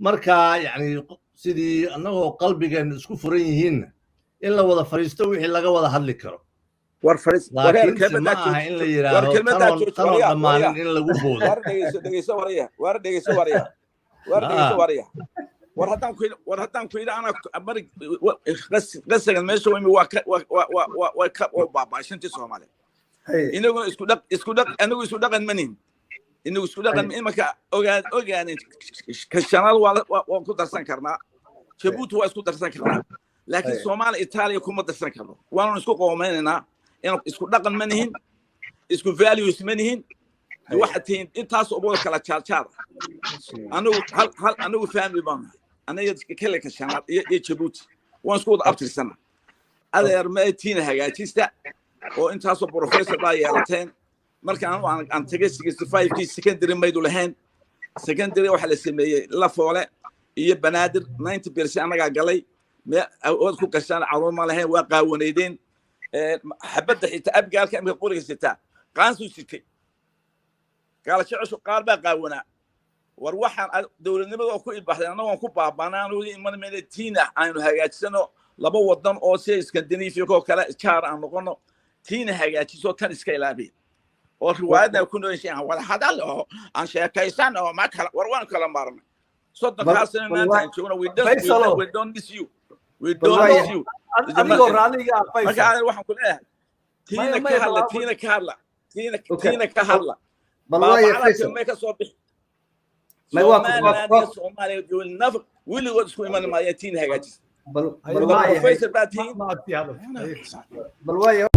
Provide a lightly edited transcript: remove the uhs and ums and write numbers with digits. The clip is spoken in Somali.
marka yani sidii annagoo qalbigeena isku furan yihiinna in la wada fariisto wixii laga wada hadli karo war fariis laakiinse ma aha in la yidhaahdo tanoo dhammaanin in lagu boodo war haddaan ku yidhi ana qasigan meesha wimi waa ka baaba'shantii Soomaaliya inaguna anagu isku dhaqan manin inagu isku dhaqan imanka ogaaneen ka shanaal waa ku darsan karnaa Djibouti waa isku darsan karnaa laakiin Soomaaliya Italiya kuma darsan karno waanu isku qoomeynaa in isku dhaqan manihin isku values manihin waxatiin intaas oo kala jaarjaar anagu family baan anaga kale ka shanaal iyo Djibouti waan isku wada abtirsana adeer ma tiina hagaajista oo intaas oo professor baa yeelateen markaan aan tagay 65kii secondary maydu lahayn secondary waxa la sameeyay la foole iyo banaadir 90% anaga galay ma awood ku gashaan caruur ma lahayn waa qaawaneedeen xabada xitaa abgaalka imka qoriga sitaa qaansu sitay qaala shicushu qaar baa qaawana war waxaan dawladnimada ku ilbaxday anagu ku baabanaan oo iman meeltiina aynu hagaajisano laba wadan oo si Scandinavia ko kala jaar aan noqono tiina hagaajiso tan iska ilaabi oo riwaayadna ku nooyeen wala hadal oo aan sheekaysan oo ma kala war waan kala maarnay صدقاسنا ما تنشونا we don't miss you أميغو راليغا فيصل ما كان واحد كل تينا كهلا بالله فيصل ما كسوبي ما يواقف Soomaaliya يقول نفق واللي واسكو من ما يتين هاجس بالله فيصل باتين بالله